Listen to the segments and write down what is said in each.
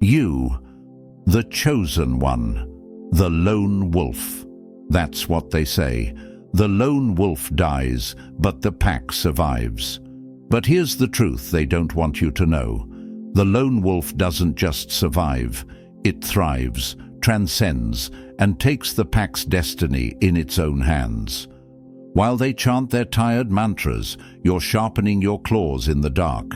You, the chosen one, the lone wolf. That's what they say. The lone wolf dies, but the pack survives. But here's the truth they don't want you to know. The lone wolf doesn't just survive. It thrives, transcends, and takes the pack's destiny in its own hands. While they chant their tired mantras, you're sharpening your claws in the dark.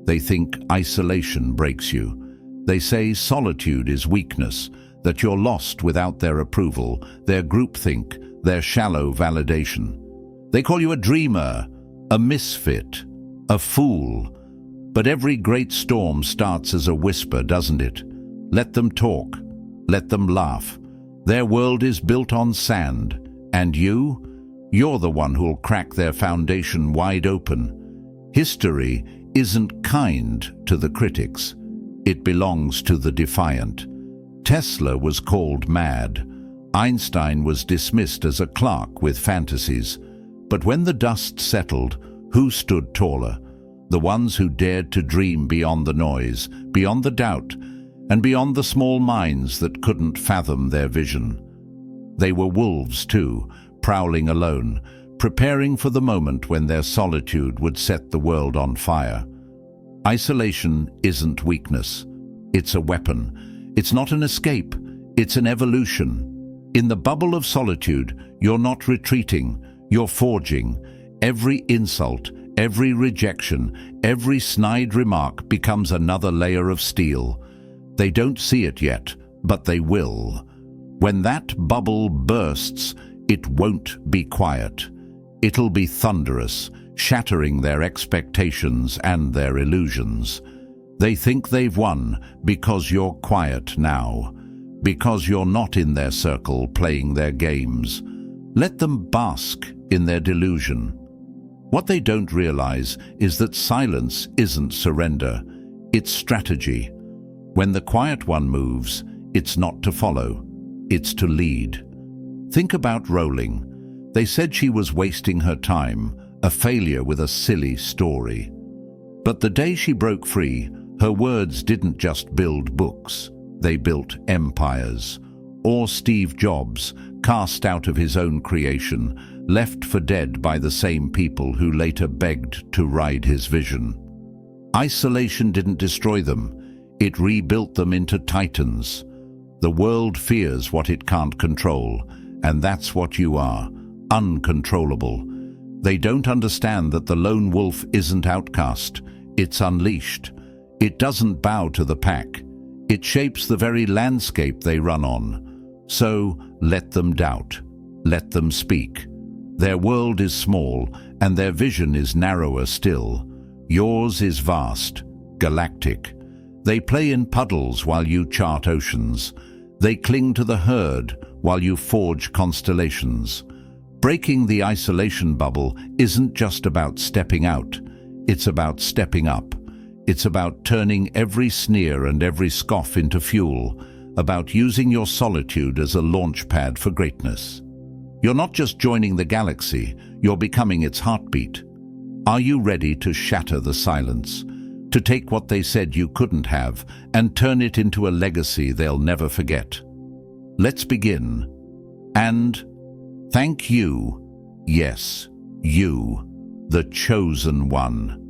They think isolation breaks you. They say solitude is weakness, that you're lost without their approval, their groupthink, their shallow validation. They call you a dreamer, a misfit, a fool. But every great storm starts as a whisper, doesn't it? Let them talk. Let them laugh. Their world is built on sand. And you're the one who'll crack their foundation wide open. History isn't kind to the critics. It belongs to the defiant. Tesla was called mad. Einstein was dismissed as a clerk with fantasies. But when the dust settled, who stood taller? The ones who dared to dream beyond the noise, beyond the doubt, and beyond the small minds that couldn't fathom their vision. They were wolves too, prowling alone, preparing for the moment when their solitude would set the world on fire. Isolation isn't weakness. It's a weapon. It's not an escape. It's an evolution. In the bubble of solitude, you're not retreating. You're forging. Every insult, every rejection, every snide remark becomes another layer of steel. They don't see it yet, but they will. When that bubble bursts, it won't be quiet. It'll be thunderous, shattering their expectations and their illusions. They think they've won because you're quiet now, because you're not in their circle playing their games. Let them bask in their delusion. What they don't realize is that silence isn't surrender, it's strategy. When the quiet one moves, it's not to follow, it's to lead. Think about Rowling. They said she was wasting her time, a failure with a silly story. But the day she broke free, her words didn't just build books, they built empires. Or Steve Jobs, cast out of his own creation, left for dead by the same people who later begged to ride his vision. Isolation didn't destroy them, it rebuilt them into titans. The world fears what it can't control, and that's what you are, uncontrollable. They don't understand that the lone wolf isn't outcast, it's unleashed. It doesn't bow to the pack. It shapes the very landscape they run on. So let them doubt. Let them speak. Their world is small, and their vision is narrower still. Yours is vast, galactic. They play in puddles while you chart oceans. They cling to the herd while you forge constellations. Breaking the isolation bubble isn't just about stepping out. It's about stepping up. It's about turning every sneer and every scoff into fuel, about using your solitude as a launch pad for greatness. You're not just joining the galaxy, you're becoming its heartbeat. Are you ready to shatter the silence, to take what they said you couldn't have and turn it into a legacy they'll never forget? Let's begin. And thank you, yes, you, the chosen one.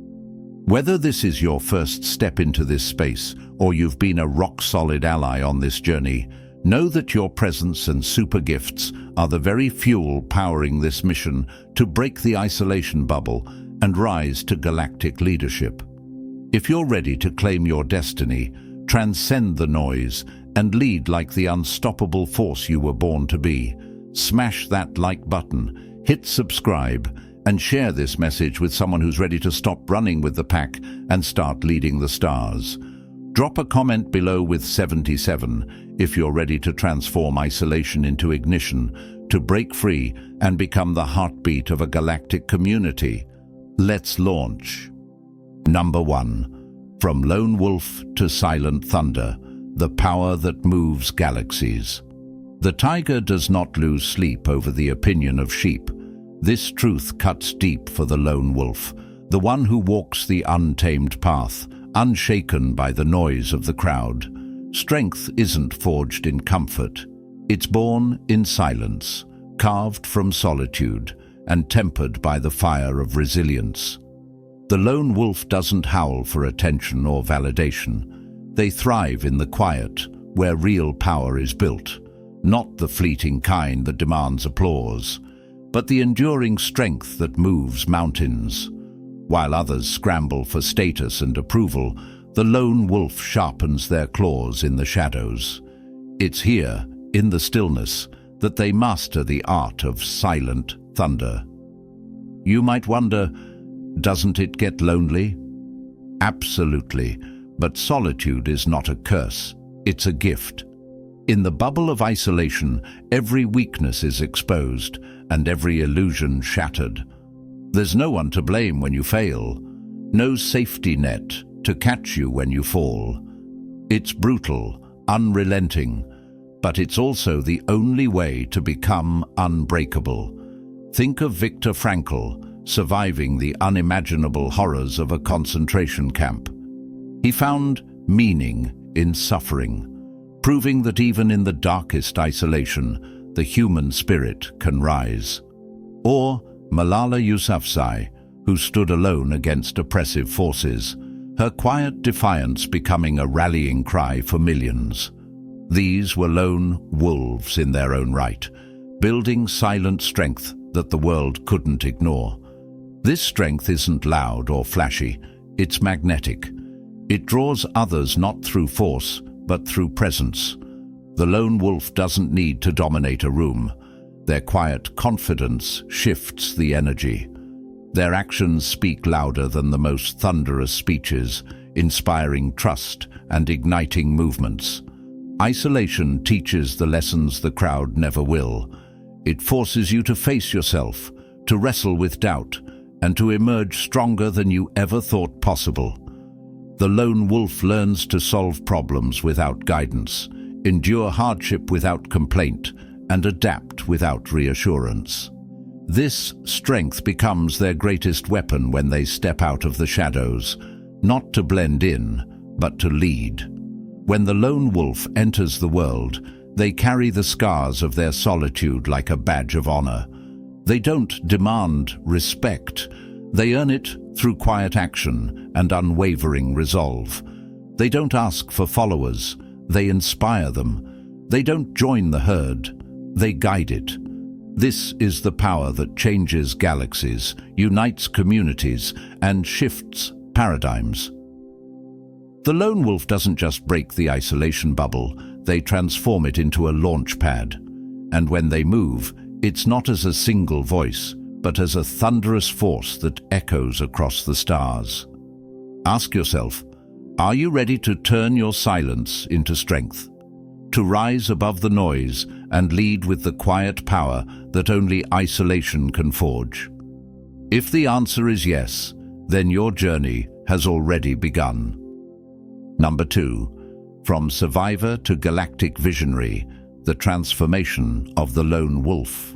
Whether this is your first step into this space or you've been a rock-solid ally on this journey, know that your presence and super gifts are the very fuel powering this mission to break the isolation bubble and rise to galactic leadership. If you're ready to claim your destiny, transcend the noise, and lead like the unstoppable force you were born to be, smash that like button, hit subscribe, and share this message with someone who's ready to stop running with the pack and start leading the stars. Drop a comment below with 77 if you're ready to transform isolation into ignition, to break free and become the heartbeat of a galactic community. Let's launch. Number 1. From Lone Wolf to Silent Thunder, the power that moves galaxies. The tiger does not lose sleep over the opinion of sheep. This truth cuts deep for the lone wolf, the one who walks the untamed path, unshaken by the noise of the crowd. Strength isn't forged in comfort. It's born in silence, carved from solitude, and tempered by the fire of resilience. The lone wolf doesn't howl for attention or validation. They thrive in the quiet, where real power is built, not the fleeting kind that demands applause, but the enduring strength that moves mountains. While others scramble for status and approval, the lone wolf sharpens their claws in the shadows. It's here, in the stillness, that they master the art of silent thunder. You might wonder, doesn't it get lonely? Absolutely, but solitude is not a curse, it's a gift. In the bubble of isolation, every weakness is exposed and every illusion shattered. There's no one to blame when you fail, no safety net to catch you when you fall. It's brutal, unrelenting, but it's also the only way to become unbreakable. Think of Viktor Frankl, surviving the unimaginable horrors of a concentration camp. He found meaning in suffering, proving that even in the darkest isolation, the human spirit can rise. Or Malala Yousafzai, who stood alone against oppressive forces, her quiet defiance becoming a rallying cry for millions. These were lone wolves in their own right, building silent strength that the world couldn't ignore. This strength isn't loud or flashy, it's magnetic. It draws others not through force, but through presence. The lone wolf doesn't need to dominate a room. Their quiet confidence shifts the energy. Their actions speak louder than the most thunderous speeches, inspiring trust and igniting movements. Isolation teaches the lessons the crowd never will. It forces you to face yourself, to wrestle with doubt, and to emerge stronger than you ever thought possible. The lone wolf learns to solve problems without guidance, endure hardship without complaint, and adapt without reassurance. This strength becomes their greatest weapon when they step out of the shadows, not to blend in, but to lead. When the lone wolf enters the world, they carry the scars of their solitude like a badge of honor. They don't demand respect. They earn it through quiet action and unwavering resolve. They don't ask for followers. They inspire them. They don't join the herd. They guide it. This is the power that changes galaxies, unites communities, and shifts paradigms. The lone wolf doesn't just break the isolation bubble, they transform it into a launch pad. And when they move, it's not as a single voice, but as a thunderous force that echoes across the stars. Ask yourself, are you ready to turn your silence into strength? To rise above the noise and lead with the quiet power that only isolation can forge? If the answer is yes, then your journey has already begun. Number 2, from survivor to galactic visionary, the transformation of the lone wolf.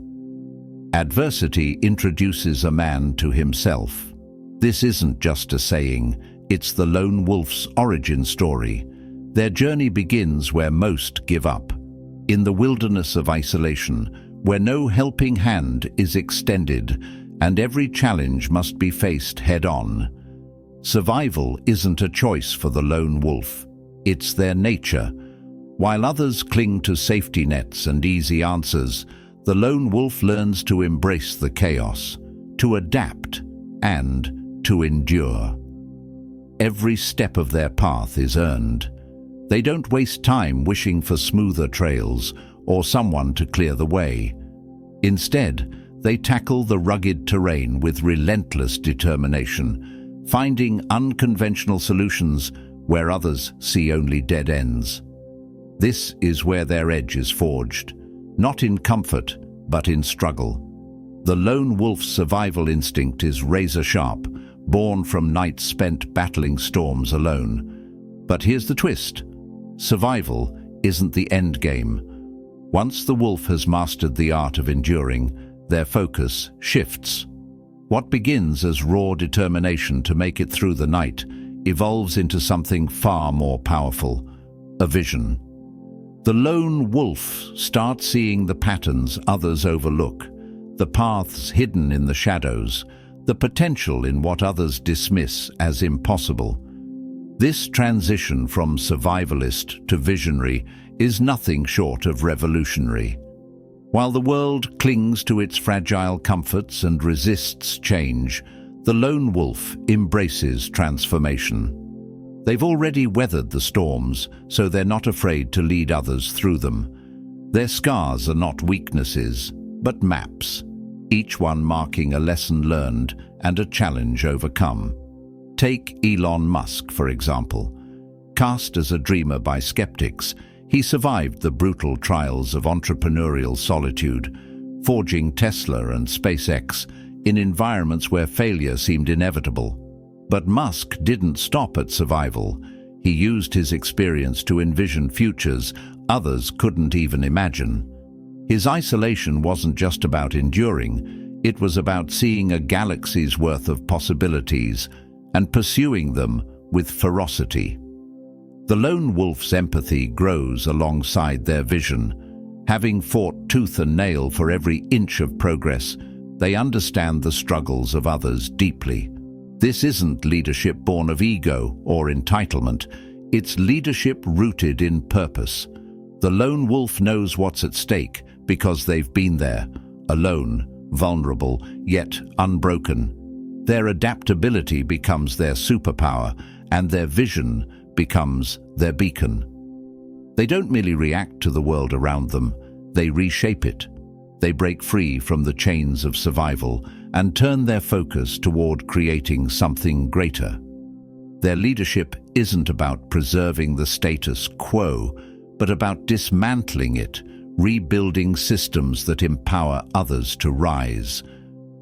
Adversity introduces a man to himself. This isn't just a saying, it's the lone wolf's origin story. Their journey begins where most give up, in the wilderness of isolation, where no helping hand is extended and every challenge must be faced head-on. Survival isn't a choice for the lone wolf, it's their nature. While others cling to safety nets and easy answers, the lone wolf learns to embrace the chaos, to adapt, and to endure. Every step of their path is earned. They don't waste time wishing for smoother trails or someone to clear the way. Instead, they tackle the rugged terrain with relentless determination, finding unconventional solutions where others see only dead ends. This is where their edge is forged, not in comfort, but in struggle. The lone wolf's survival instinct is razor-sharp, born from nights spent battling storms alone. But here's the twist. Survival isn't the end game. Once the wolf has mastered the art of enduring, their focus shifts. What begins as raw determination to make it through the night evolves into something far more powerful, a vision. The lone wolf starts seeing the patterns others overlook, the paths hidden in the shadows, the potential in what others dismiss as impossible. This transition from survivalist to visionary is nothing short of revolutionary. While the world clings to its fragile comforts and resists change, the lone wolf embraces transformation. They've already weathered the storms, so they're not afraid to lead others through them. Their scars are not weaknesses, but maps, each one marking a lesson learned and a challenge overcome. Take Elon Musk, for example. Cast as a dreamer by skeptics, he survived the brutal trials of entrepreneurial solitude, forging Tesla and SpaceX in environments where failure seemed inevitable. But Musk didn't stop at survival. He used his experience to envision futures others couldn't even imagine. His isolation wasn't just about enduring, it was about seeing a galaxy's worth of possibilities and pursuing them with ferocity. The lone wolf's empathy grows alongside their vision. Having fought tooth and nail for every inch of progress, they understand the struggles of others deeply. This isn't leadership born of ego or entitlement. It's leadership rooted in purpose. The lone wolf knows what's at stake because they've been there, alone, vulnerable, yet unbroken. Their adaptability becomes their superpower, and their vision becomes their beacon. They don't merely react to the world around them, they reshape it. They break free from the chains of survival and turn their focus toward creating something greater. Their leadership isn't about preserving the status quo, but about dismantling it, rebuilding systems that empower others to rise.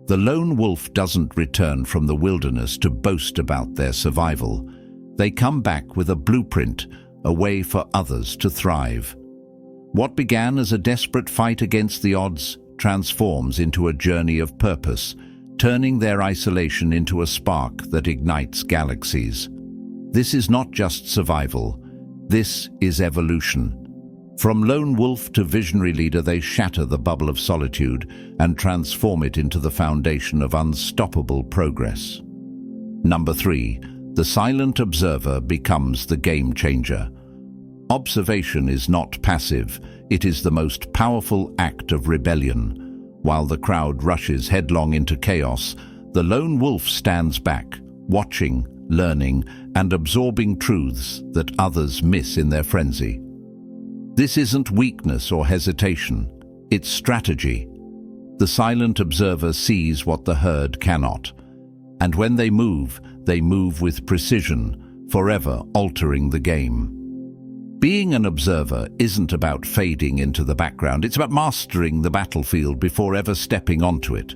The lone wolf doesn't return from the wilderness to boast about their survival. They come back with a blueprint, a way for others to thrive. What began as a desperate fight against the odds transforms into a journey of purpose, turning their isolation into a spark that ignites galaxies. This is not just survival, this is evolution. From lone wolf to visionary leader, they shatter the bubble of solitude and transform it into the foundation of unstoppable progress. Number 3, the silent observer becomes the game changer. Observation is not passive, it is the most powerful act of rebellion. While the crowd rushes headlong into chaos, the lone wolf stands back, watching, learning, and absorbing truths that others miss in their frenzy. This isn't weakness or hesitation, it's strategy. The silent observer sees what the herd cannot, and when they move with precision, forever altering the game. Being an observer isn't about fading into the background, it's about mastering the battlefield before ever stepping onto it.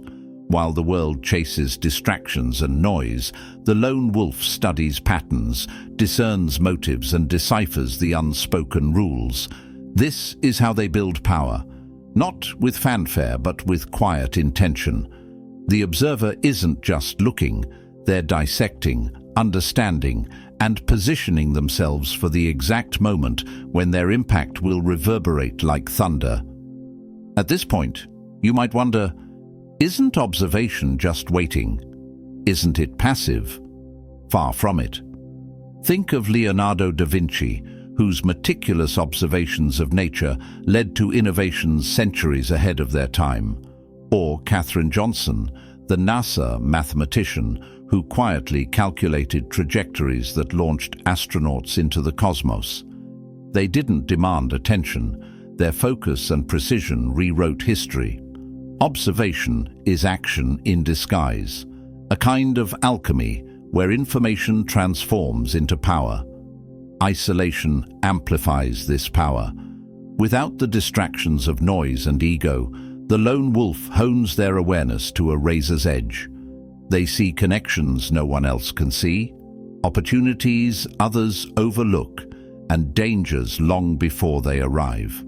While the world chases distractions and noise, the lone wolf studies patterns, discerns motives, and deciphers the unspoken rules. This is how they build power, not with fanfare but with quiet intention. The observer isn't just looking, they're dissecting, understanding, and positioning themselves for the exact moment when their impact will reverberate like thunder. At this point, you might wonder, isn't observation just waiting? Isn't it passive? Far from it. Think of Leonardo da Vinci, whose meticulous observations of nature led to innovations centuries ahead of their time. Or Katherine Johnson, the NASA mathematician who quietly calculated trajectories that launched astronauts into the cosmos. They didn't demand attention. Their focus and precision rewrote history. Observation is action in disguise, a kind of alchemy where information transforms into power. Isolation amplifies this power. Without the distractions of noise and ego, the lone wolf hones their awareness to a razor's edge. They see connections no one else can see, opportunities others overlook, and dangers long before they arrive.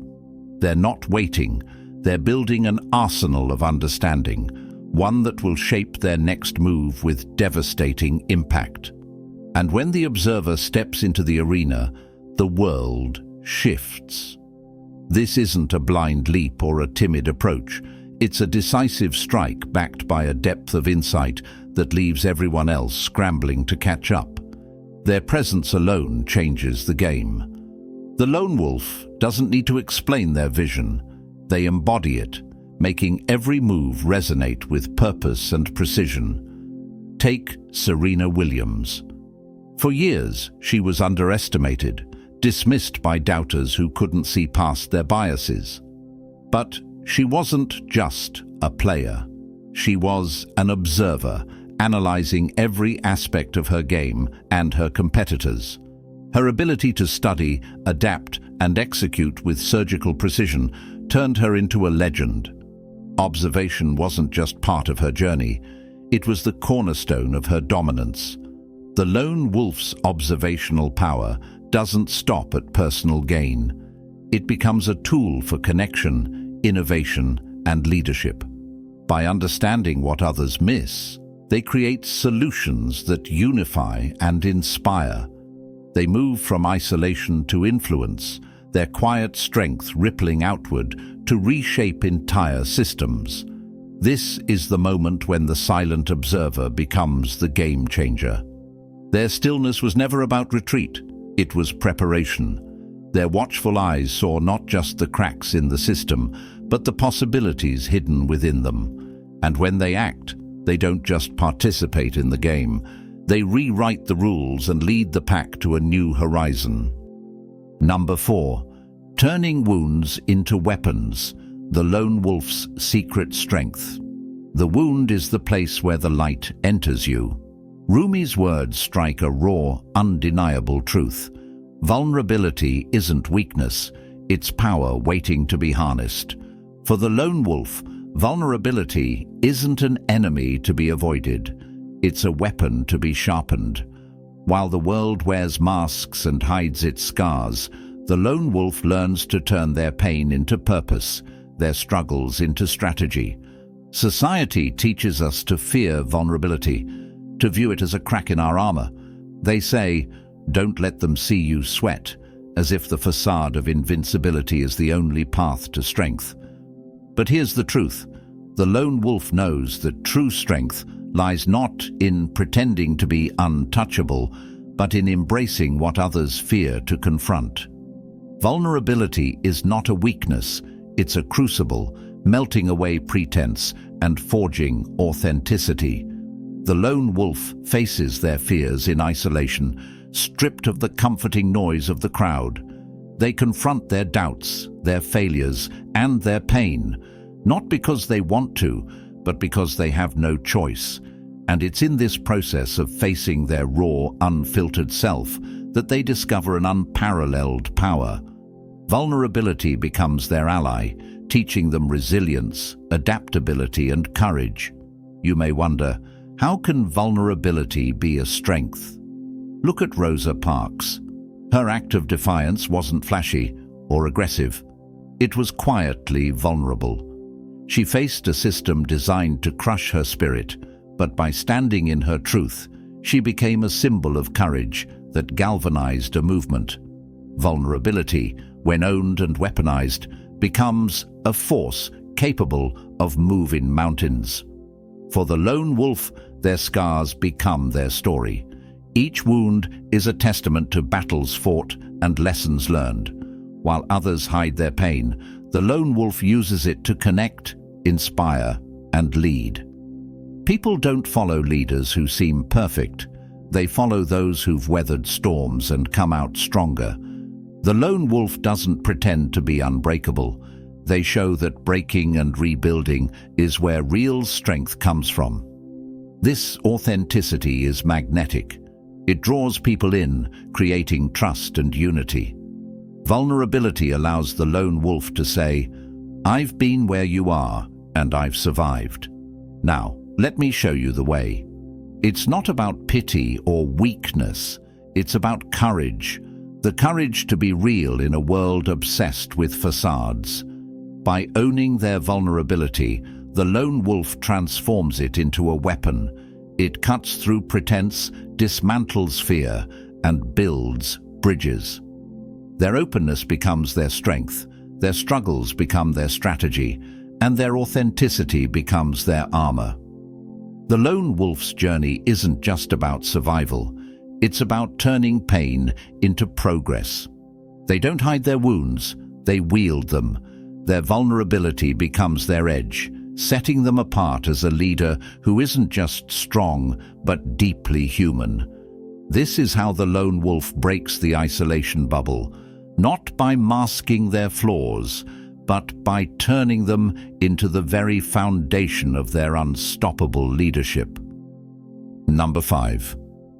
They're not waiting, they're building an arsenal of understanding, one that will shape their next move with devastating impact. And when the observer steps into the arena, the world shifts. This isn't a blind leap or a timid approach. It's a decisive strike backed by a depth of insight that leaves everyone else scrambling to catch up. Their presence alone changes the game. The lone wolf doesn't need to explain their vision. They embody it, making every move resonate with purpose and precision. Take Serena Williams. For years, she was underestimated, dismissed by doubters who couldn't see past their biases. But she wasn't just a player. She was an observer, analyzing every aspect of her game and her competitors. Her ability to study, adapt, and execute with surgical precision turned her into a legend. Observation wasn't just part of her journey, it was the cornerstone of her dominance. The lone wolf's observational power doesn't stop at personal gain. It becomes a tool for connection, innovation, and leadership. By understanding what others miss, they create solutions that unify and inspire. They move from isolation to influence, their quiet strength rippling outward to reshape entire systems. This is the moment when the silent observer becomes the game changer. Their stillness was never about retreat, it was preparation. Their watchful eyes saw not just the cracks in the system, but the possibilities hidden within them. And when they act, they don't just participate in the game, they rewrite the rules and lead the pack to a new horizon. Number 4. Turning wounds into weapons, the lone wolf's secret strength. The wound is the place where the light enters you. Rumi's words strike a raw, undeniable truth. Vulnerability isn't weakness, it's power waiting to be harnessed. For the lone wolf, vulnerability isn't an enemy to be avoided, it's a weapon to be sharpened. While the world wears masks and hides its scars, the lone wolf learns to turn their pain into purpose, their struggles into strategy. Society teaches us to fear vulnerability, to view it as a crack in our armor. They say, "Don't let them see you sweat," as if the facade of invincibility is the only path to strength. But here's the truth. The lone wolf knows that true strength lies not in pretending to be untouchable, but in embracing what others fear to confront. Vulnerability is not a weakness, it's a crucible, melting away pretense and forging authenticity. The lone wolf faces their fears in isolation, stripped of the comforting noise of the crowd. They confront their doubts, their failures, and their pain, not because they want to, but because they have no choice. And it's in this process of facing their raw, unfiltered self that they discover an unparalleled power. Vulnerability becomes their ally, teaching them resilience, adaptability, and courage. You may wonder, how can vulnerability be a strength? Look at Rosa Parks. Her act of defiance wasn't flashy or aggressive. It was quietly vulnerable. She faced a system designed to crush her spirit, but by standing in her truth, she became a symbol of courage that galvanized a movement. Vulnerability, when owned and weaponized, becomes a force capable of moving mountains. For the lone wolf, their scars become their story. Each wound is a testament to battles fought and lessons learned. While others hide their pain, the lone wolf uses it to connect, inspire, and lead. People don't follow leaders who seem perfect. They follow those who've weathered storms and come out stronger. The lone wolf doesn't pretend to be unbreakable. They show that breaking and rebuilding is where real strength comes from. This authenticity is magnetic. It draws people in, creating trust and unity. Vulnerability allows the lone wolf to say, "I've been where you are, and I've survived. Now, let me show you the way." It's not about pity or weakness. It's about courage. The courage to be real in a world obsessed with facades. By owning their vulnerability, the lone wolf transforms it into a weapon. It cuts through pretense, dismantles fear, and builds bridges. Their openness becomes their strength, their struggles become their strategy, and their authenticity becomes their armor. The lone wolf's journey isn't just about survival, it's about turning pain into progress. They don't hide their wounds, they wield them. Their vulnerability becomes their edge, setting them apart as a leader who isn't just strong, but deeply human. This is how the lone wolf breaks the isolation bubble, not by masking their flaws, but by turning them into the very foundation of their unstoppable leadership. Number 5.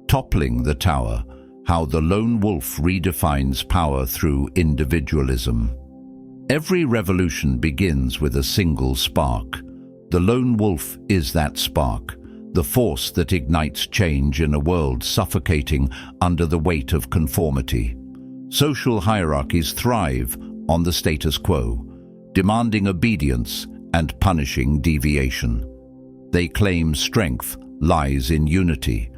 Toppling the tower. How the lone wolf redefines power through individualism. Every revolution begins with a single spark. The lone wolf is that spark, the force that ignites change in a world suffocating under the weight of conformity. Social hierarchies thrive on the status quo, demanding obedience and punishing deviation. They claim strength lies in unity,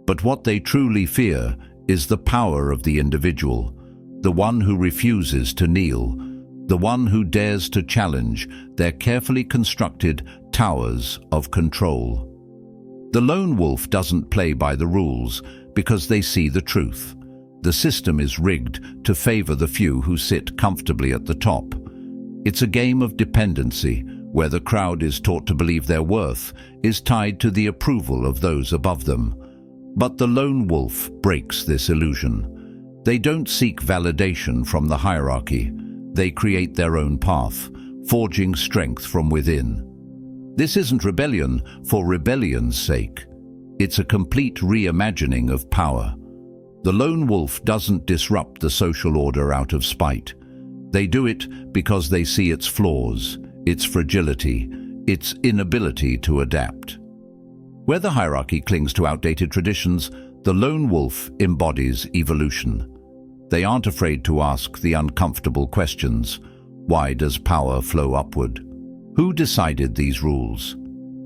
but what they truly fear is the power of the individual, the one who refuses to kneel, the one who dares to challenge their carefully constructed towers of control. The lone wolf doesn't play by the rules because they see the truth. The system is rigged to favor the few who sit comfortably at the top. It's a game of dependency where the crowd is taught to believe their worth is tied to the approval of those above them. But the lone wolf breaks this illusion. They don't seek validation from the hierarchy. They create their own path, forging strength from within. This isn't rebellion for rebellion's sake. It's a complete reimagining of power. The lone wolf doesn't disrupt the social order out of spite. They do it because they see its flaws, its fragility, its inability to adapt. Where the hierarchy clings to outdated traditions, the lone wolf embodies evolution. They aren't afraid to ask the uncomfortable questions. Why does power flow upward? Who decided these rules?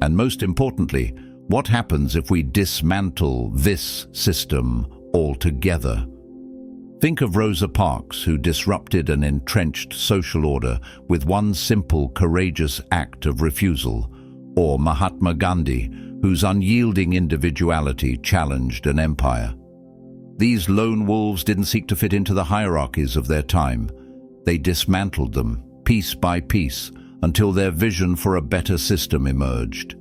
And most importantly, what happens if we dismantle this system altogether? Think of Rosa Parks, who disrupted an entrenched social order with one simple, courageous act of refusal, or Mahatma Gandhi, whose unyielding individuality challenged an empire. These lone wolves didn't seek to fit into the hierarchies of their time. They dismantled them, piece by piece, until their vision for a better system emerged.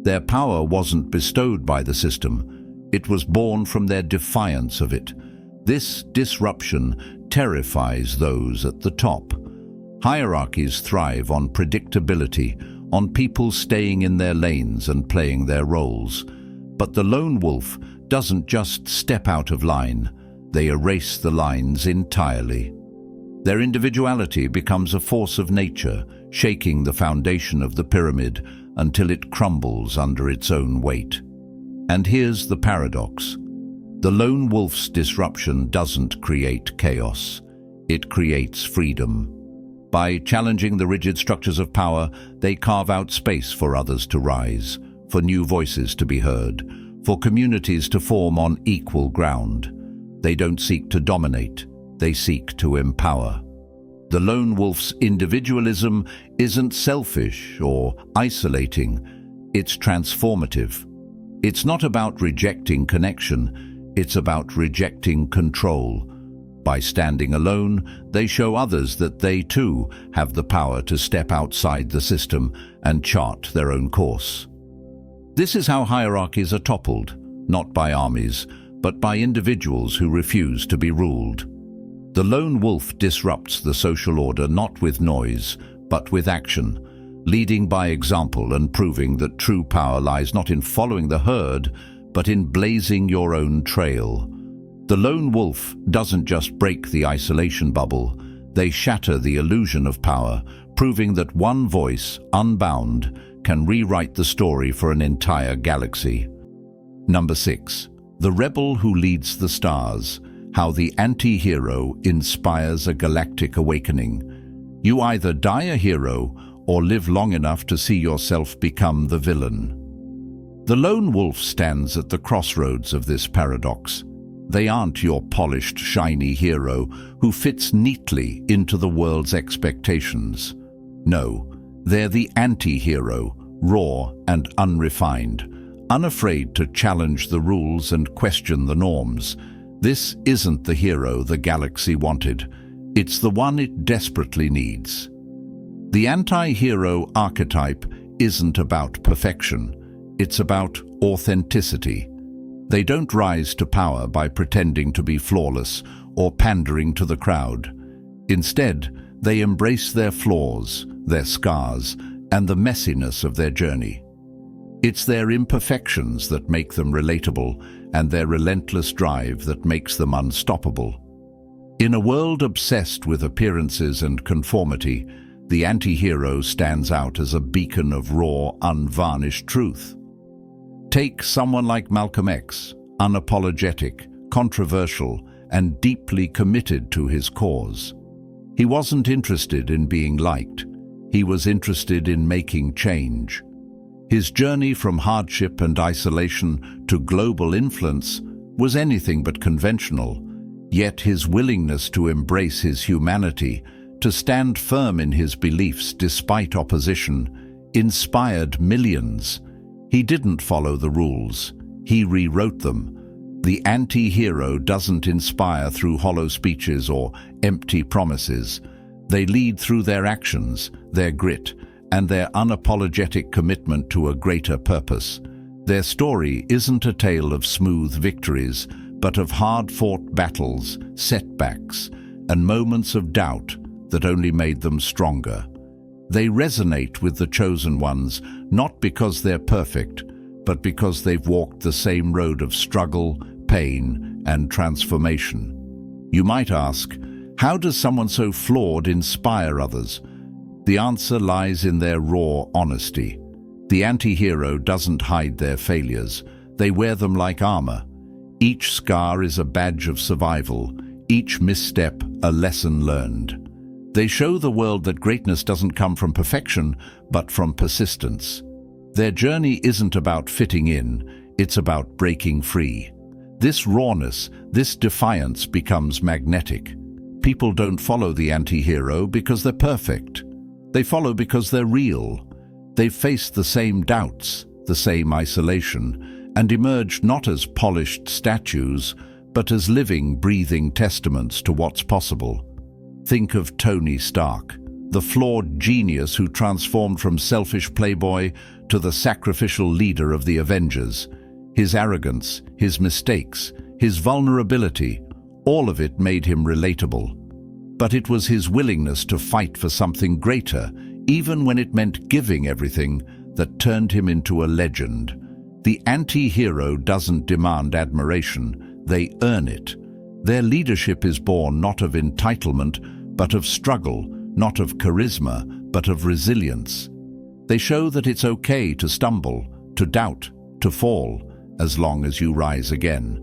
Their power wasn't bestowed by the system. It was born from their defiance of it. This disruption terrifies those at the top. Hierarchies thrive on predictability, on people staying in their lanes and playing their roles. But the lone wolf doesn't just step out of line, they erase the lines entirely. Their individuality becomes a force of nature, shaking the foundation of the pyramid until it crumbles under its own weight. And here's the paradox. The lone wolf's disruption doesn't create chaos, it creates freedom. By challenging the rigid structures of power, they carve out space for others to rise, for new voices to be heard, for communities to form on equal ground. They don't seek to dominate, they seek to empower. The lone wolf's individualism isn't selfish or isolating, it's transformative. It's not about rejecting connection, it's about rejecting control. By standing alone, they show others that they too have the power to step outside the system and chart their own course. This is how hierarchies are toppled, not by armies, but by individuals who refuse to be ruled. The lone wolf disrupts the social order not with noise, but with action, leading by example and proving that true power lies not in following the herd, but in blazing your own trail. The lone wolf doesn't just break the isolation bubble, they shatter the illusion of power, proving that one voice, unbound, can rewrite the story for an entire galaxy. Number 6. The rebel who leads the stars. How the anti-hero inspires a galactic awakening. You either die a hero or live long enough to see yourself become the villain. The lone wolf stands at the crossroads of this paradox. They aren't your polished, shiny hero who fits neatly into the world's expectations. No, they're the anti-hero, raw and unrefined, unafraid to challenge the rules and question the norms. This isn't the hero the galaxy wanted. It's the one it desperately needs. The anti-hero archetype isn't about perfection. It's about authenticity. They don't rise to power by pretending to be flawless or pandering to the crowd. Instead, they embrace their flaws, their scars, and the messiness of their journey. It's their imperfections that make them relatable, and their relentless drive that makes them unstoppable. In a world obsessed with appearances and conformity, the anti-hero stands out as a beacon of raw, unvarnished truth. Take someone like Malcolm X, unapologetic, controversial, and deeply committed to his cause. He wasn't interested in being liked. He was interested in making change. His journey from hardship and isolation to global influence was anything but conventional, yet his willingness to embrace his humanity, to stand firm in his beliefs despite opposition, inspired millions. He didn't follow the rules. He rewrote them. The anti-hero doesn't inspire through hollow speeches or empty promises. They lead through their actions, their grit, and their unapologetic commitment to a greater purpose. Their story isn't a tale of smooth victories, but of hard-fought battles, setbacks, and moments of doubt that only made them stronger. They resonate with the chosen ones, not because they're perfect, but because they've walked the same road of struggle, pain, and transformation. You might ask, how does someone so flawed inspire others? The answer lies in their raw honesty. The anti-hero doesn't hide their failures. They wear them like armor. Each scar is a badge of survival, each misstep a lesson learned. They show the world that greatness doesn't come from perfection, but from persistence. Their journey isn't about fitting in, it's about breaking free. This rawness, this defiance becomes magnetic. People don't follow the anti-hero because they're perfect. They follow because they're real. They've faced the same doubts, the same isolation, and emerged not as polished statues, but as living, breathing testaments to what's possible. Think of Tony Stark, the flawed genius who transformed from selfish playboy to the sacrificial leader of the Avengers. His arrogance, his mistakes, his vulnerability, all of it made him relatable. But it was his willingness to fight for something greater, even when it meant giving everything, that turned him into a legend. The anti-hero doesn't demand admiration, they earn it. Their leadership is born not of entitlement, but of struggle, not of charisma, but of resilience. They show that it's okay to stumble, to doubt, to fall, as long as you rise again.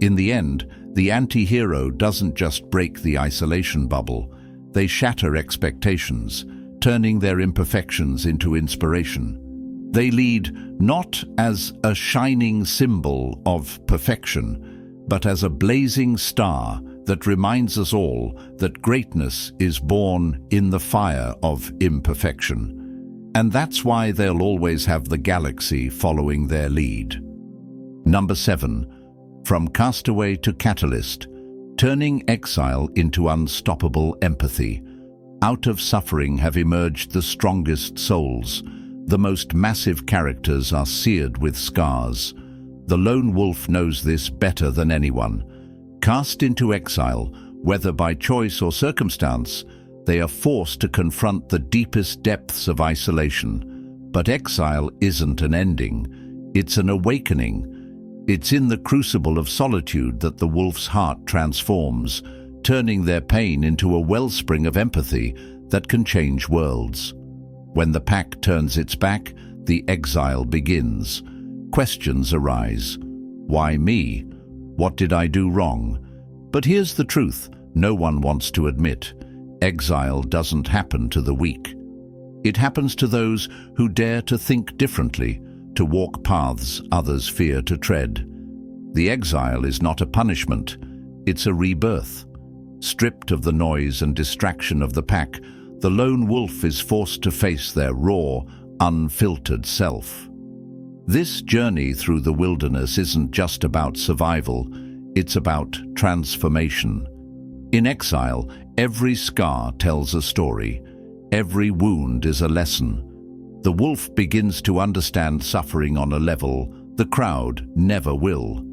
In the end, the anti-hero doesn't just break the isolation bubble. They shatter expectations, turning their imperfections into inspiration. They lead not as a shining symbol of perfection, but as a blazing star that reminds us all that greatness is born in the fire of imperfection. And that's why they'll always have the galaxy following their lead. Number 7. From castaway to catalyst, turning exile into unstoppable empathy. Out of suffering have emerged the strongest souls. The most massive characters are seared with scars. The lone wolf knows this better than anyone. Cast into exile, whether by choice or circumstance, they are forced to confront the deepest depths of isolation. But exile isn't an ending, it's an awakening. It's in the crucible of solitude that the wolf's heart transforms, turning their pain into a wellspring of empathy that can change worlds. When the pack turns its back, the exile begins. Questions arise. Why me? What did I do wrong? But here's the truth no one wants to admit. Exile doesn't happen to the weak. It happens to those who dare to think differently, to walk paths others fear to tread. The exile is not a punishment, it's a rebirth. Stripped of the noise and distraction of the pack, the lone wolf is forced to face their raw, unfiltered self. This journey through the wilderness isn't just about survival, it's about transformation. In exile, every scar tells a story. Every wound is a lesson. The wolf begins to understand suffering on a level the crowd never will.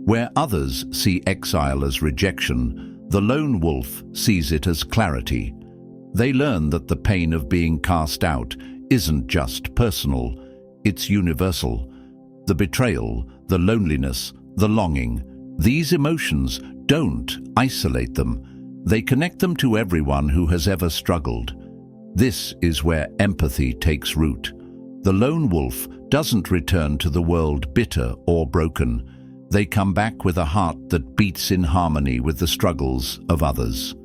Where others see exile as rejection, the lone wolf sees it as clarity. They learn that the pain of being cast out isn't just personal, it's universal. The betrayal, the loneliness, the longing, these emotions don't isolate them. They connect them to everyone who has ever struggled. This is where empathy takes root. The lone wolf doesn't return to the world bitter or broken. They come back with a heart that beats in harmony with the struggles of others.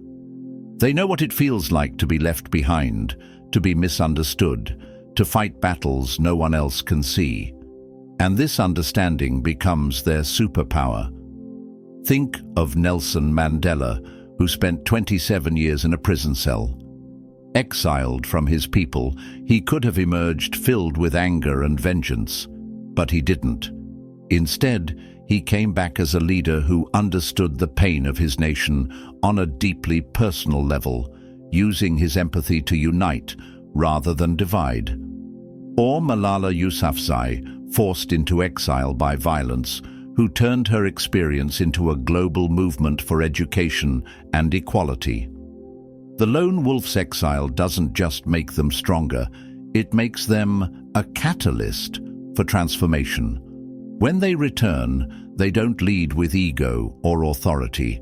They know what it feels like to be left behind, to be misunderstood, to fight battles no one else can see. And this understanding becomes their superpower. Think of Nelson Mandela, who spent 27 years in a prison cell. Exiled from his people, he could have emerged filled with anger and vengeance, but he didn't. Instead, he came back as a leader who understood the pain of his nation on a deeply personal level, using his empathy to unite rather than divide. Or Malala Yousafzai, forced into exile by violence, who turned her experience into a global movement for education and equality. The lone wolf's exile doesn't just make them stronger, it makes them a catalyst for transformation. When they return, they don't lead with ego or authority.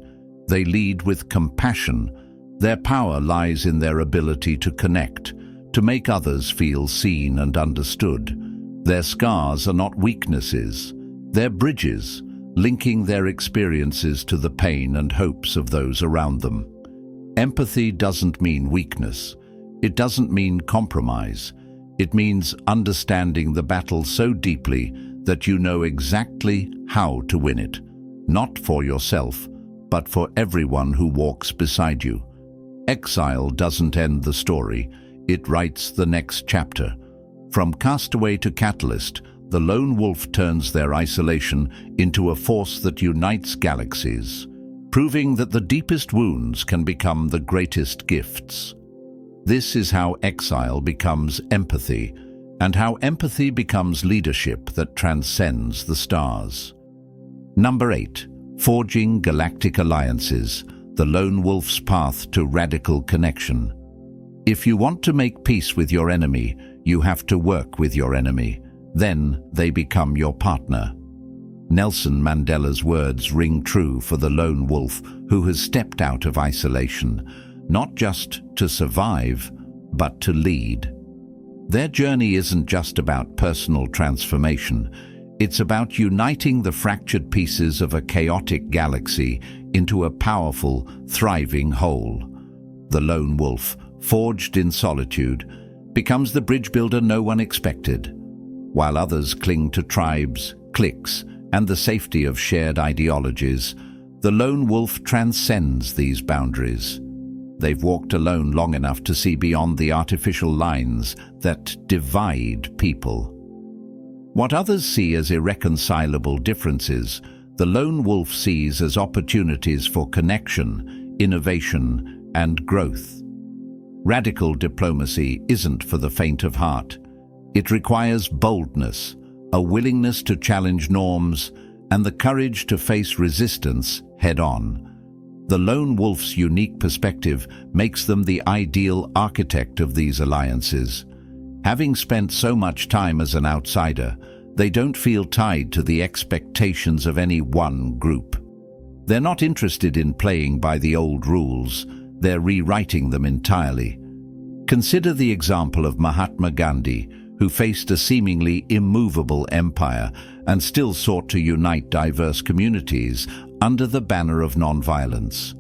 They lead with compassion. Their power lies in their ability to connect, to make others feel seen and understood. Their scars are not weaknesses. They're bridges, linking their experiences to the pain and hopes of those around them. Empathy doesn't mean weakness. It doesn't mean compromise. It means understanding the battle so deeply that you know exactly how to win it, not for yourself, but for everyone who walks beside you. Exile doesn't end the story, it writes the next chapter. From castaway to catalyst, the lone wolf turns their isolation into a force that unites galaxies, proving that the deepest wounds can become the greatest gifts. This is how exile becomes empathy, and how empathy becomes leadership that transcends the stars. Number 8. Forging galactic alliances, the lone wolf's path to radical connection. If you want to make peace with your enemy, you have to work with your enemy. Then they become your partner. Nelson Mandela's words ring true for the lone wolf who has stepped out of isolation, not just to survive, but to lead. Their journey isn't just about personal transformation. It's about uniting the fractured pieces of a chaotic galaxy into a powerful, thriving whole. The lone wolf, forged in solitude, becomes the bridge builder no one expected, while others cling to tribes, cliques, and the safety of shared ideologies. The lone wolf transcends these boundaries. They've walked alone long enough to see beyond the artificial lines that divide people. What others see as irreconcilable differences, the lone wolf sees as opportunities for connection, innovation, and growth. Radical diplomacy isn't for the faint of heart. It requires boldness, a willingness to challenge norms, and the courage to face resistance head-on. The lone wolf's unique perspective makes them the ideal architect of these alliances. Having spent so much time as an outsider, they don't feel tied to the expectations of any one group. They're not interested in playing by the old rules, they're rewriting them entirely. Consider the example of Mahatma Gandhi, who faced a seemingly immovable empire and still sought to unite diverse communities under the banner of nonviolence.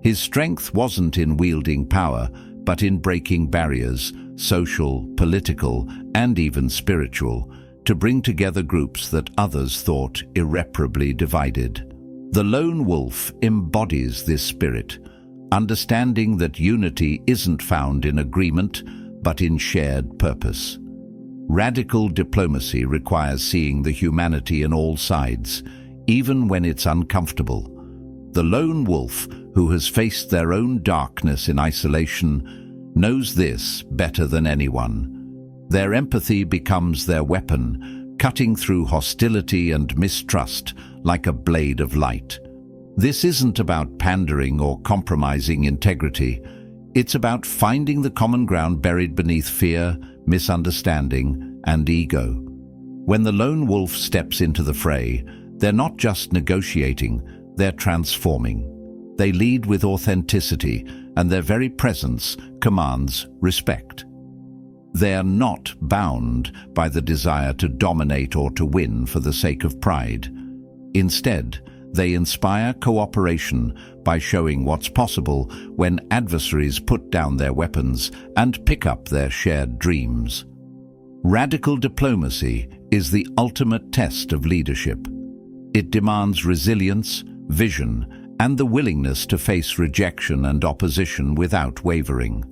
His strength wasn't in wielding power, but in breaking barriers, social, political, and even spiritual. to bring together groups that others thought irreparably divided. The lone wolf embodies this spirit, understanding that unity isn't found in agreement, but in shared purpose. Radical diplomacy requires seeing the humanity in all sides, even when it's uncomfortable. The lone wolf, who has faced their own darkness in isolation, knows this better than anyone. Their empathy becomes their weapon, cutting through hostility and mistrust like a blade of light. This isn't about pandering or compromising integrity. It's about finding the common ground buried beneath fear, misunderstanding, and ego. When the lone wolf steps into the fray, they're not just negotiating, they're transforming. They lead with authenticity, and their very presence commands respect. They are not bound by the desire to dominate or to win for the sake of pride. Instead, they inspire cooperation by showing what's possible when adversaries put down their weapons and pick up their shared dreams. Radical diplomacy is the ultimate test of leadership. It demands resilience, vision, and the willingness to face rejection and opposition without wavering.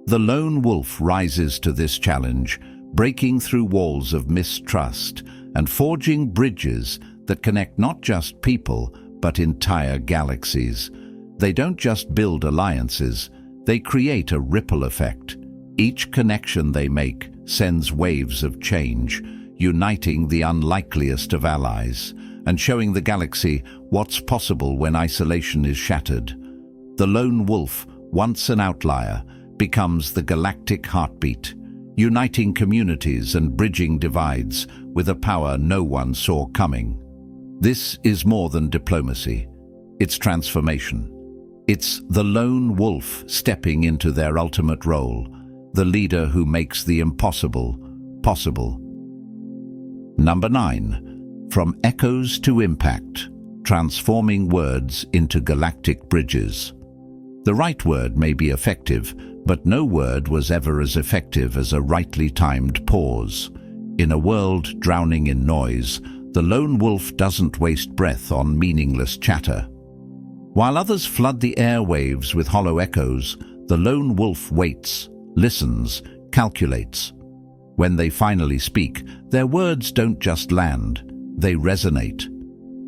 The lone wolf rises to this challenge, breaking through walls of mistrust and forging bridges that connect not just people, but entire galaxies. They don't just build alliances, they create a ripple effect. Each connection they make sends waves of change, uniting the unlikeliest of allies, and showing the galaxy what's possible when isolation is shattered. The lone wolf, once an outlier, becomes the galactic heartbeat, uniting communities and bridging divides with a power no one saw coming. This is more than diplomacy. It's transformation. It's the lone wolf stepping into their ultimate role, the leader who makes the impossible possible. Number 9. From echoes to impact, transforming words into galactic bridges. The right word may be effective, but no word was ever as effective as a rightly timed pause. In a world drowning in noise, the lone wolf doesn't waste breath on meaningless chatter. While others flood the airwaves with hollow echoes, the lone wolf waits, listens, calculates. When they finally speak, their words don't just land, they resonate.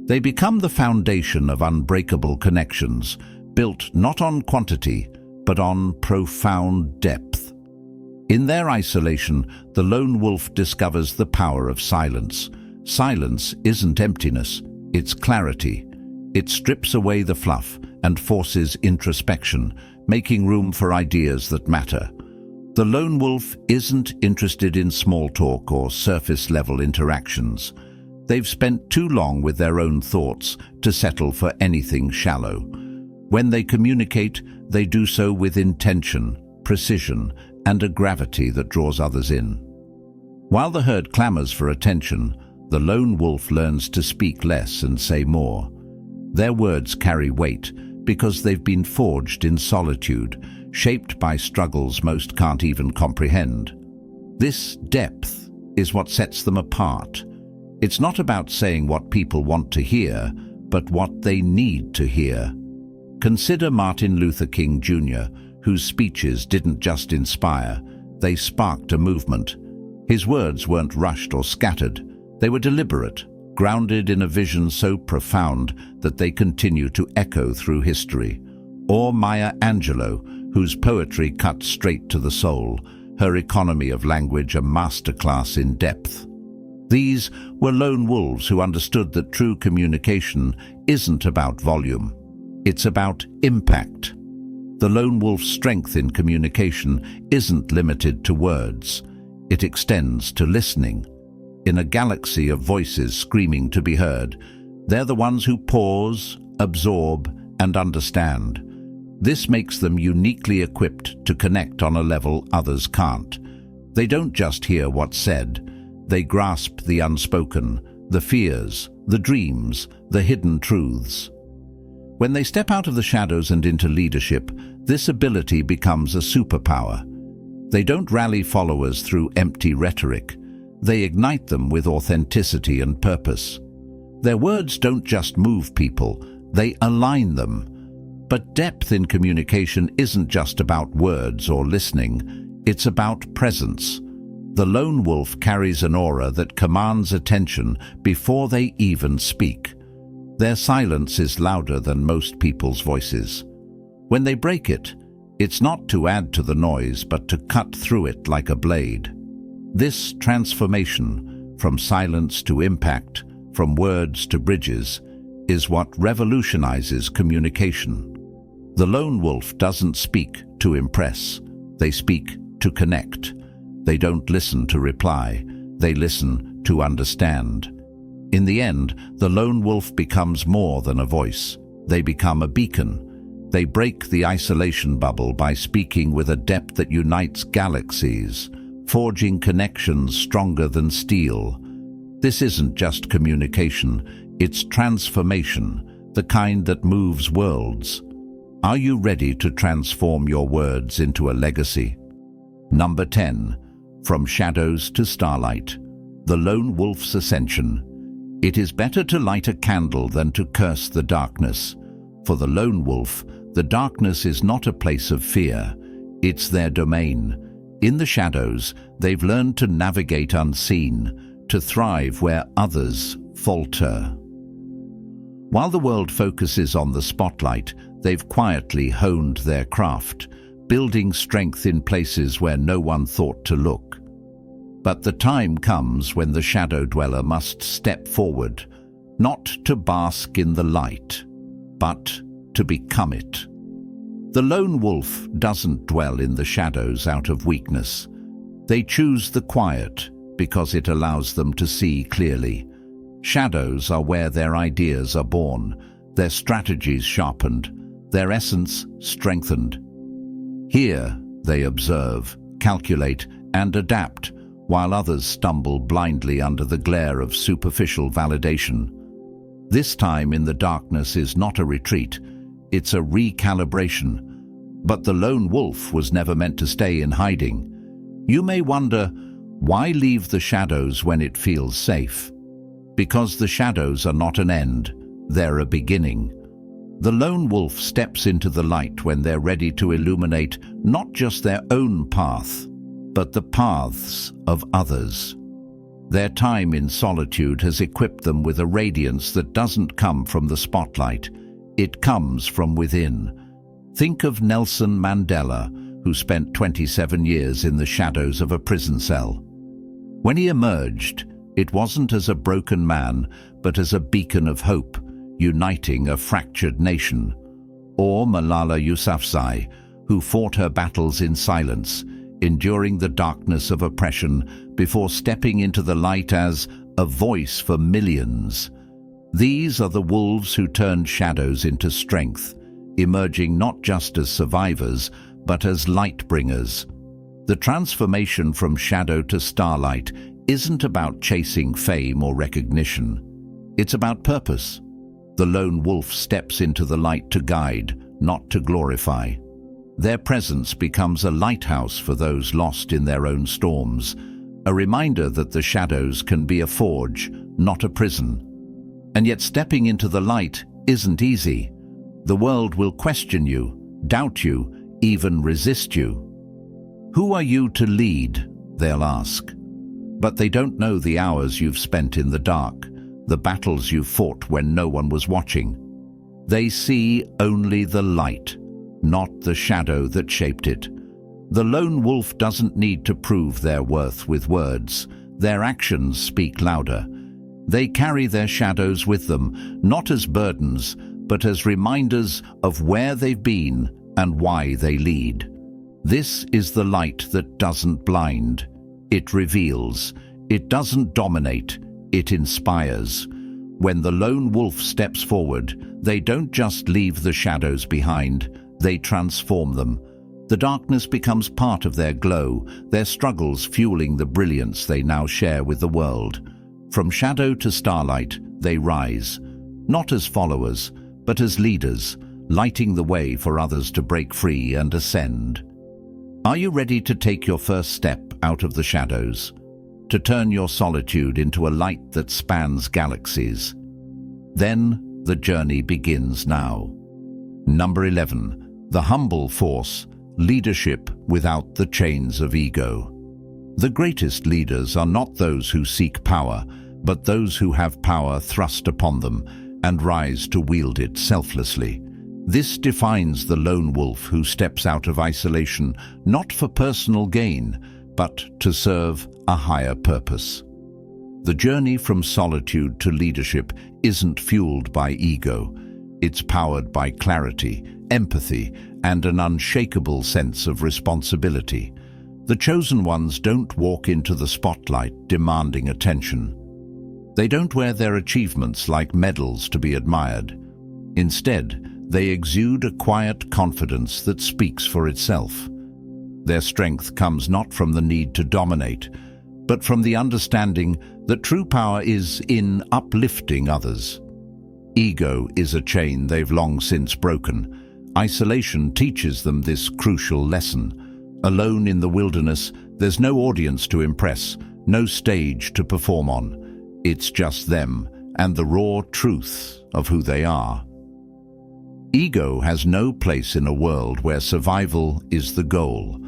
They become the foundation of unbreakable connections, built not on quantity, but on profound depth. In their isolation, the lone wolf discovers the power of silence. Silence isn't emptiness, it's clarity. It strips away the fluff and forces introspection, making room for ideas that matter. The lone wolf isn't interested in small talk or surface-level interactions. They've spent too long with their own thoughts to settle for anything shallow. When they communicate, they do so with intention, precision, and a gravity that draws others in. While the herd clamors for attention, the lone wolf learns to speak less and say more. Their words carry weight because they've been forged in solitude, shaped by struggles most can't even comprehend. This depth is what sets them apart. It's not about saying what people want to hear, but what they need to hear. Consider Martin Luther King Jr., whose speeches didn't just inspire, they sparked a movement. His words weren't rushed or scattered. They were deliberate, grounded in a vision so profound that they continue to echo through history. Or Maya Angelou, whose poetry cut straight to the soul, her economy of language a masterclass in depth. These were lone wolves who understood that true communication isn't about volume. It's about impact. The lone wolf's strength in communication isn't limited to words. It extends to listening. In a galaxy of voices screaming to be heard, they're the ones who pause, absorb, and understand. This makes them uniquely equipped to connect on a level others can't. They don't just hear what's said. They grasp the unspoken, the fears, the dreams, the hidden truths. When they step out of the shadows and into leadership, this ability becomes a superpower. They don't rally followers through empty rhetoric. They ignite them with authenticity and purpose. Their words don't just move people, they align them. But depth in communication isn't just about words or listening, it's about presence. The lone wolf carries an aura that commands attention before they even speak. Their silence is louder than most people's voices. When they break it, it's not to add to the noise, but to cut through it like a blade. This transformation, from silence to impact, from words to bridges, is what revolutionizes communication. The lone wolf doesn't speak to impress, they speak to connect. They don't listen to reply, they listen to understand. In the end, the lone wolf becomes more than a voice. They become a beacon. They break the isolation bubble by speaking with a depth that unites galaxies, forging connections stronger than steel. This isn't just communication, it's transformation, the kind that moves worlds. Are you ready to transform your words into a legacy? Number 10. From shadows to starlight. The lone wolf's ascension. It is better to light a candle than to curse the darkness. For the lone wolf, the darkness is not a place of fear, it's their domain. In the shadows, they've learned to navigate unseen, to thrive where others falter. While the world focuses on the spotlight, they've quietly honed their craft, building strength in places where no one thought to look. But the time comes when the shadow dweller must step forward, not to bask in the light, but to become it. The lone wolf doesn't dwell in the shadows out of weakness. They choose the quiet because it allows them to see clearly. Shadows are where their ideas are born, their strategies sharpened, their essence strengthened. Here they observe, calculate, and adapt, while others stumble blindly under the glare of superficial validation. This time in the darkness is not a retreat, it's a recalibration. But the lone wolf was never meant to stay in hiding. You may wonder, why leave the shadows when it feels safe? Because the shadows are not an end, they're a beginning. The lone wolf steps into the light when they're ready to illuminate not just their own path, but the paths of others. Their time in solitude has equipped them with a radiance that doesn't come from the spotlight. It comes from within. Think of Nelson Mandela, who spent 27 years in the shadows of a prison cell. When he emerged, it wasn't as a broken man, but as a beacon of hope, uniting a fractured nation. Or Malala Yousafzai, who fought her battles in silence, enduring the darkness of oppression before stepping into the light as a voice for millions. These are the wolves who turned shadows into strength, emerging not just as survivors, but as light bringers. The transformation from shadow to starlight isn't about chasing fame or recognition. It's about purpose. The lone wolf steps into the light to guide, not to glorify. Their presence becomes a lighthouse for those lost in their own storms, a reminder that the shadows can be a forge, not a prison. And yet stepping into the light isn't easy. The world will question you, doubt you, even resist you. Who are you to lead? They'll ask. But they don't know the hours you've spent in the dark, the battles you fought when no one was watching. They see only the light, not the shadow that shaped it. The lone wolf doesn't need to prove their worth with words. Their actions speak louder. They carry their shadows with them, not as burdens, but as reminders of where they've been and why they lead. This is the light that doesn't blind. It reveals. It doesn't dominate. It inspires. When the lone wolf steps forward, they don't just leave the shadows behind, they transform them. The darkness becomes part of their glow, their struggles fueling the brilliance they now share with the world. From shadow to starlight, they rise, not as followers, but as leaders, lighting the way for others to break free and ascend. Are you ready to take your first step out of the shadows? to turn your solitude into a light that spans galaxies. Then the journey begins now. Number 11. The humble force, leadership without the chains of ego. The greatest leaders are not those who seek power, but those who have power thrust upon them and rise to wield it selflessly. This defines the lone wolf who steps out of isolation not for personal gain, but to serve a higher purpose. The journey from solitude to leadership isn't fueled by ego. It's powered by clarity, empathy, and an unshakable sense of responsibility. The chosen ones don't walk into the spotlight demanding attention. They don't wear their achievements like medals to be admired. Instead, they exude a quiet confidence that speaks for itself. Their strength comes not from the need to dominate, but from the understanding that true power is in uplifting others. Ego is a chain they've long since broken. Isolation teaches them this crucial lesson. Alone in the wilderness, there's no audience to impress, no stage to perform on. It's just them and the raw truth of who they are. Ego has no place in a world where survival is the goal.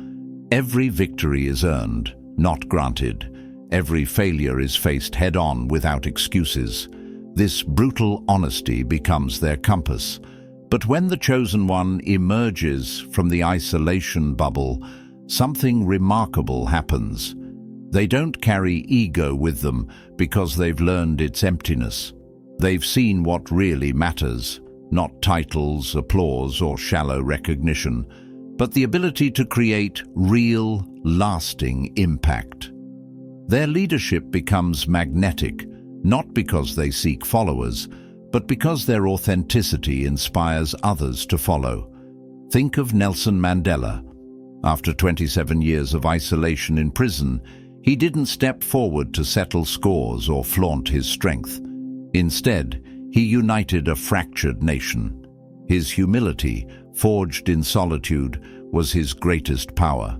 Every victory is earned, not granted. Every failure is faced head-on without excuses. This brutal honesty becomes their compass. But when the chosen one emerges from the isolation bubble, something remarkable happens. They don't carry ego with them because they've learned its emptiness. They've seen what really matters, not titles, applause, or shallow recognition, but the ability to create real, lasting impact. Their leadership becomes magnetic, not because they seek followers, but because their authenticity inspires others to follow. Think of Nelson Mandela. After 27 years of isolation in prison, he didn't step forward to settle scores or flaunt his strength. Instead, he united a fractured nation. His humility, forged in solitude, was his greatest power.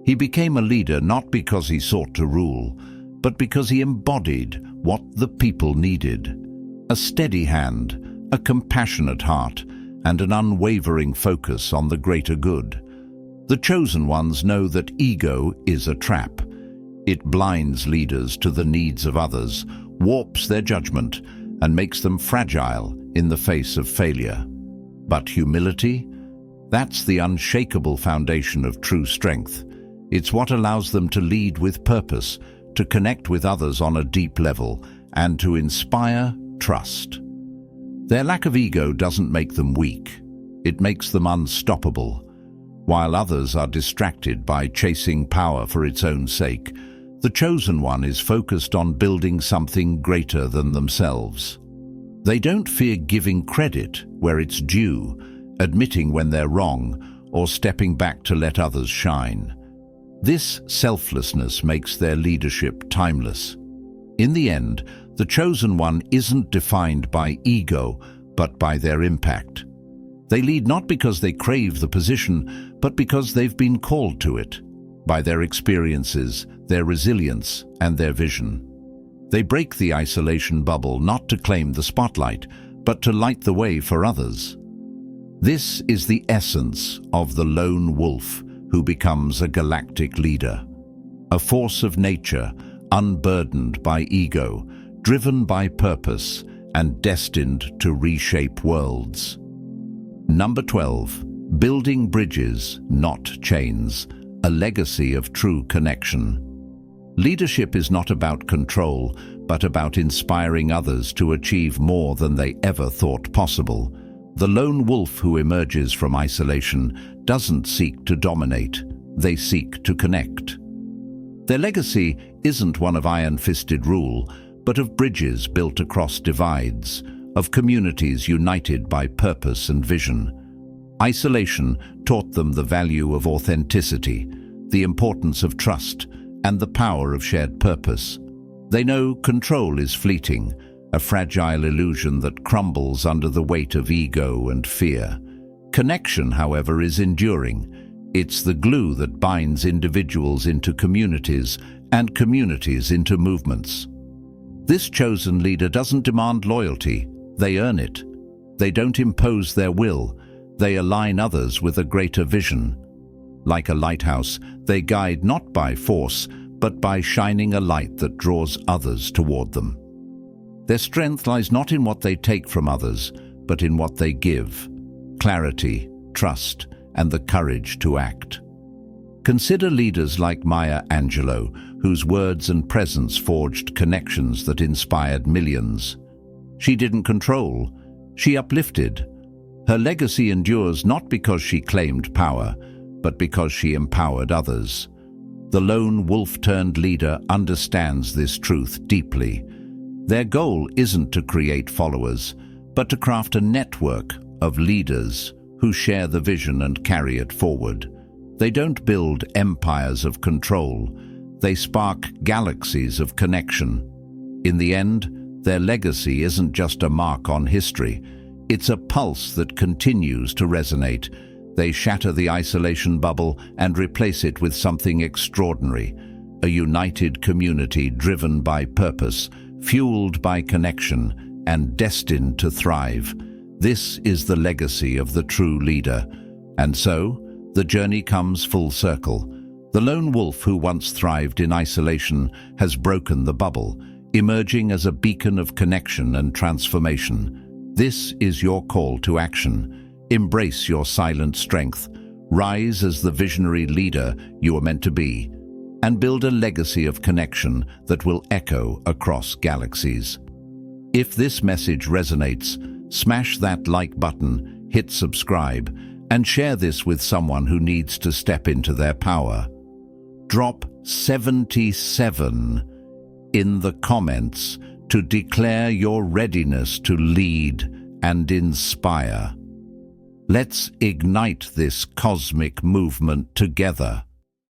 He became a leader not because he sought to rule, but because he embodied what the people needed. A steady hand, a compassionate heart, and an unwavering focus on the greater good. The chosen ones know that ego is a trap. It blinds leaders to the needs of others, warps their judgment, and makes them fragile in the face of failure. But humility? That's the unshakable foundation of true strength. It's what allows them to lead with purpose, to connect with others on a deep level, and to inspire trust. Their lack of ego doesn't make them weak. It makes them unstoppable. While others are distracted by chasing power for its own sake, the chosen one is focused on building something greater than themselves. They don't fear giving credit where it's due, admitting when they're wrong, or stepping back to let others shine. This selflessness makes their leadership timeless. In the end, the chosen one isn't defined by ego, but by their impact. They lead not because they crave the position, but because they've been called to it, by their experiences, their resilience, and their vision. They break the isolation bubble not to claim the spotlight, but to light the way for others. This is the essence of the lone wolf who becomes a galactic leader. A force of nature, unburdened by ego, driven by purpose, and destined to reshape worlds. Number 12. Building bridges, not chains. A legacy of true connection. Leadership is not about control, but about inspiring others to achieve more than they ever thought possible. The lone wolf who emerges from isolation doesn't seek to dominate, they seek to connect. Their legacy isn't one of iron-fisted rule, but of bridges built across divides, of communities united by purpose and vision. Isolation taught them the value of authenticity, the importance of trust, and the power of shared purpose. They know control is fleeting, a fragile illusion that crumbles under the weight of ego and fear. Connection, however, is enduring. It's the glue that binds individuals into communities and communities into movements. This chosen leader doesn't demand loyalty, they earn it. They don't impose their will, they align others with a greater vision. Like a lighthouse, they guide not by force, but by shining a light that draws others toward them. Their strength lies not in what they take from others, but in what they give: clarity, trust, and the courage to act. Consider leaders like Maya Angelou, whose words and presence forged connections that inspired millions. She didn't control, she uplifted. Her legacy endures not because she claimed power, but because she empowered others. The lone wolf-turned leader understands this truth deeply. Their goal isn't to create followers, but to craft a network of leaders who share the vision and carry it forward. They don't build empires of control, they spark galaxies of connection. In the end, their legacy isn't just a mark on history, it's a pulse that continues to resonate. They shatter the isolation bubble and replace it with something extraordinary, a united community driven by purpose, fueled by connection, and destined to thrive. This is the legacy of the true leader. And so, the journey comes full circle. The lone wolf who once thrived in isolation has broken the bubble, emerging as a beacon of connection and transformation. This is your call to action. Embrace your silent strength, rise as the visionary leader you are meant to be, and build a legacy of connection that will echo across galaxies. If this message resonates, smash that like button, hit subscribe, and share this with someone who needs to step into their power. Drop 77 in the comments to declare your readiness to lead and inspire. Let's ignite this cosmic movement together.